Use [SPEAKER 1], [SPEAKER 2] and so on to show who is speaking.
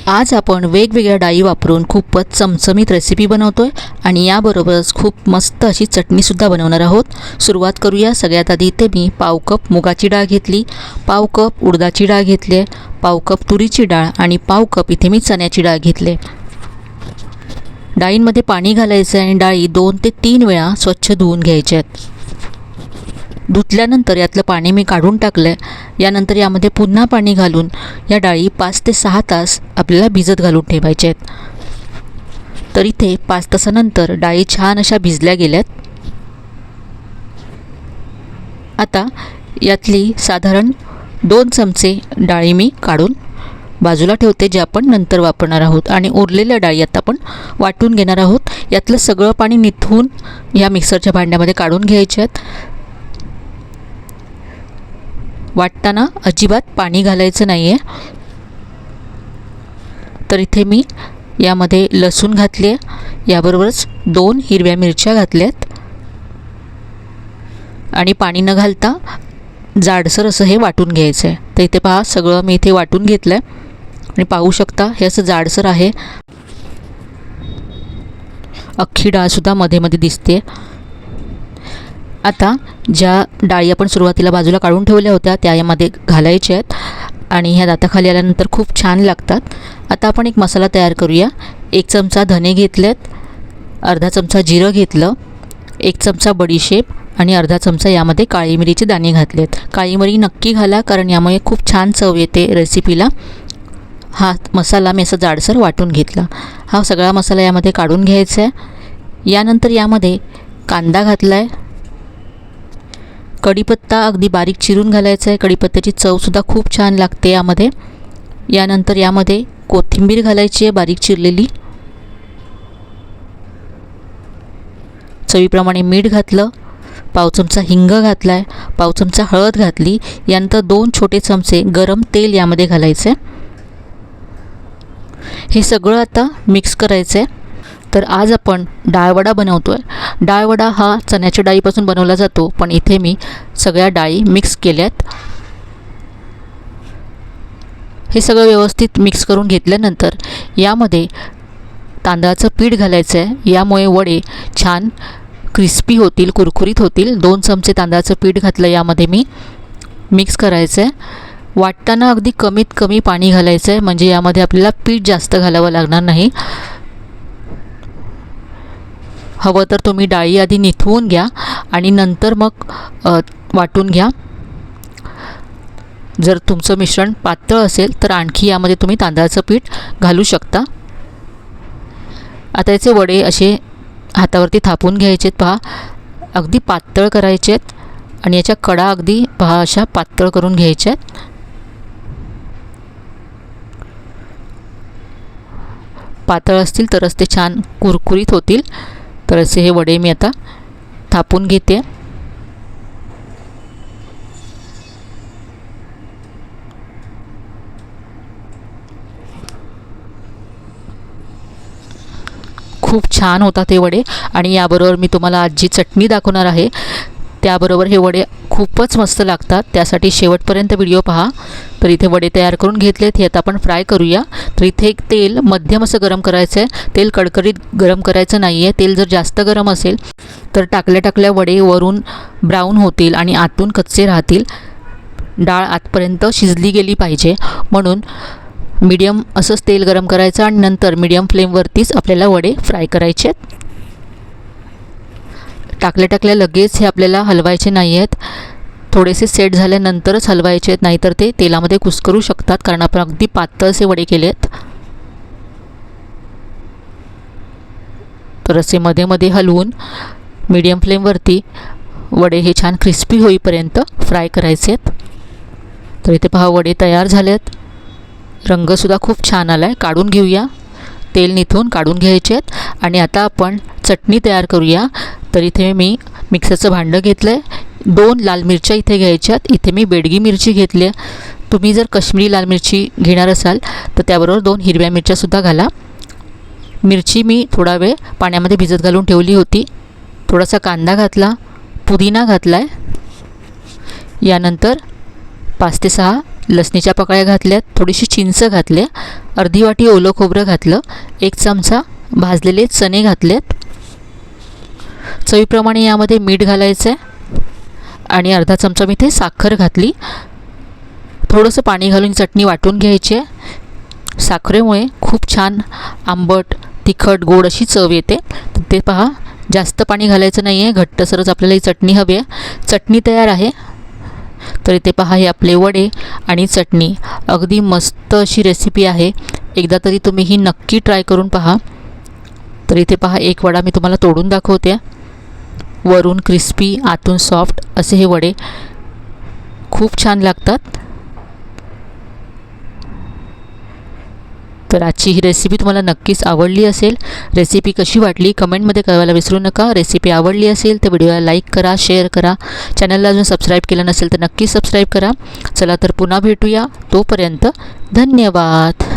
[SPEAKER 1] आज आपण वेगवेगळ्या डाळी वापरून खूपच चमचमीत रेसिपी बनवतोय आणि याबरोबरच खूप मस्त अशी चटणीसुद्धा बनवणार आहोत। सुरुवात करूया। सगळ्यात आधी इथे मी पाव कप मुगाची डाळ घेतली, पाव कप उडदाची डाळ घेतली, पाव कप तुरीची डाळ आणि पाव कप इथे मी चण्याची डाळ घेतली। डाळींमध्ये पाणी घालायचं आणि डाळी 2 ते 3 वेळा स्वच्छ धुवून घ्यायच्या आहेत। धुतल्यानंतर यातलं पाणी मी काढून टाकलं आहे। यानंतर यामध्ये पुन्हा पाणी घालून या डाळी 5 ते 6 तास आपल्याला भिजत घालून ठेवायच्या आहेत। तर इथे 5 तासानंतर डाळी छान अशा भिजल्या गेल्यात। आता यातली साधारण 2 चमचे डाळी मी काढून बाजूला ठेवते, जे आपण नंतर वापरणार आहोत आणि उरलेल्या डाळी आता आपण वाटून घेणार आहोत। यातलं सगळं पाणी निथळून या मिक्सरच्या भांड्यामध्ये काढून घ्यायचे आहेत। वाटताना अजिबात पाणी घालायचं नाही आहे। तर इथे मी यामध्ये लसूण घातले, याबरोबरच 2 हिरव्या मिरच्या घातल्यात आणि पाणी न घालता जाडसर असं हे वाटून घ्यायचं आहे। तर इथे पहा, सगळं मी इथे वाटून घेतलं आहे आणि पाहू शकता हे असं जाडसर आहे। अख्खी डाळसुद्धा मध्ये मध्ये दिसते। आता ज्या डाळी आपण सुरुवातीला बाजूला काढून ठेवल्या होत्या त्या यामध्ये घालायच्या आहेत आणि ह्या दाताखाली आल्यानंतर खूप छान लागतात। आता आपण एक मसाला तयार करूया। 1 चमचा धने घेतलेत, अर्धा चमचा जिरं घेतलं, 1 चमचा बडीशेप आणि अर्धा चमचा यामध्ये काळी मिरीचे दाणे घातलेत। काळी मिरी नक्की घाला, कारण यामुळे खूप छान चव येते रेसिपीला। हा मसाला मी असं जाडसर वाटून घेतला। हा सगळा मसाला यामध्ये काढून घ्यायचा आहे। यानंतर यामध्ये कांदा घातला आहे, कढीपत्ता अगदी बारीक चिरून घालायचा आहे। कढीपत्त्याची चवसुद्धा खूप छान लागते यामध्ये। यानंतर यामध्ये कोथिंबीर घालायची आहे बारीक चिरलेली, चवीप्रमाणे मीठ घातलं, पाव चमचा हिंग घातला आहे, पाव चमचा हळद घातली। यानंतर 2 छोटे चमचे गरम तेल यामध्ये घालायचं आहे। हे सगळं आता मिक्स करायचं आहे। तर आज आपण डाळवडा बनवतो आहे। डाळवडा हा चण्याच्या डाळीपासून बनवला जातो, पण इथे मी सगळ्या डाळी मिक्स केल्यात। हे सगळं व्यवस्थित मिक्स करून घेतल्यानंतर यामध्ये तांदळाचं पीठ घालायचं आहे। यामुळे वडे छान क्रिस्पी होतील, कुरकुरीत होतील। 2 चमचे तांदळाचं पीठ घातलं, यामध्ये मी मिक्स करायचं आहे। वाटताना अगदी कमीत कमी पाणी घालायचं आहे, म्हणजे यामध्ये आपल्याला पीठ जास्त घालावं लागणार नाही। हवं तर तुम्ही डाळी आधी निथळून घ्या आणि नंतर मग वाटून घ्या। जर तुमचं मिश्रण पातळ असेल तर आणखी यामध्ये तुम्ही तांदळाचं पीठ घालू शकता। आता याचे वडे असे हातावरती थापून घ्यायचे आहेत। पहा, अगदी पातळ करायचे आहेत आणि याच्या कडा अगदी पहा अशा पातळ करून घ्यायच्या आहेत। पातळ असतील तरच ते छान कुरकुरीत होतील। तर असे हे वडे मी आता थापून घेते। खूप छान होतात हे वडे आणि याबरोबर मी तुम्हाला आज जी चटणी दाखवणार आहे त्याबरोबर हे वडे खूपच मस्त लागतात। त्यासाठी शेवटपर्यंत व्हिडिओ पहा। तर इथे वडे तयार करून घेतलेत, हे आता आपण फ्राय करूया। तर इथे एक तेल मध्यम असं गरम करायचं आहे। तेल कडकडीत गरम करायचं नाही आहे। तेल जर जास्त गरम असेल तर टाकल्या वडे वरून ब्राऊन होतील आणि आतून कच्चे राहतील। डाळ आतपर्यंत शिजली गेली पाहिजे, म्हणून मीडियम असंच तेल गरम करायचं आणि नंतर मीडियम फ्लेमवरतीच आपल्याला वडे फ्राय करायचे आहेत। टाकल्या लगेच हे आपल्याला हलवायचे नाही आहेत। थोडेसे सेट झाल्यानंतरच हलवायचे आहेत, नाहीतर ते तेलामध्ये कुस्करू शकतात, कारण आपण अगदी पातळ असे वडे केले आहेत। तर असे मध्ये मध्ये हलवून मीडियम फ्लेमवरती वडे हे छान क्रिस्पी होईपर्यंत फ्राय करायचे आहेत। तर इथे पहा, वडे तयार झालेत। रंगसुद्धा खूप छान आला आहे। काढून घेऊया, तेल निथून काढून घ्यायचे आहेत आणि आता आपण चटणी तयार करूया। तर इथे मी मिक्सरचं भांडं घेतलं आहे। 2 लाल मिरच्या इथे घ्यायच्यात। इथे मी बेडगी मिरची घेतली आहे। तुम्ही जर काश्मीरी लाल मिरची घेणार असाल तर त्याबरोबर 2 हिरव्या मिरच्यासुद्धा घाला। मिरची मी थोडा वेळ पाण्यामध्ये भिजत घालून ठेवली होती। थोडासा कांदा घातला, पुदिना घातला आहे, यानंतर 5 ते 6 लसणीच्या पाकळ्या घातल्यात, थोडीशी चिंच घातली, अर्धी वाटी ओलं खोबरं घातलं, 1 चमचा भाजलेले चणे घातलेत, चवीप्रमाणे यामध्ये मीठ घालायचं आहे आणि अर्धा चमचा मी इथे साखर घातली. थोडंसं पाणी घालून चटणी वाटून घ्यायची आहे. साखरेमुळे खूप छान आंबट, तिखट, गोड अशी चव येते. तर ते पहा, जास्त पाणी घालायचं नाही आहे, घट्टसरच आपल्याला ही चटणी हवी आहे. चटणी तयार आहे. तर इथे पहा, हे आपले वडे आणि चटणी, अगदी मस्त अशी रेसिपी आहे. एकदा तरी तुम्ही ही नक्की ट्राय करून पहा. तर इथे पहा, एक वडा मी तुम्हाला तोडून दाखवते. वरून क्रिस्पी, आतून सॉफ्ट असे हे वडे खूप छान लागतात. तर आजची ही रेसिपी तुम्हाला नक्कीच आवडली असेल. रेसिपी कशी वाटली कमेंटमध्ये कळवायला विसरू नका. रेसिपी आवडली असेल तर व्हिडिओला लाईक करा, शेअर करा. चॅनलला अजून सबस्क्राईब केलं नसेल तर नक्की सबस्क्राईब करा. चला तर पुन्हा भेटूया. तोपर्यंत धन्यवाद.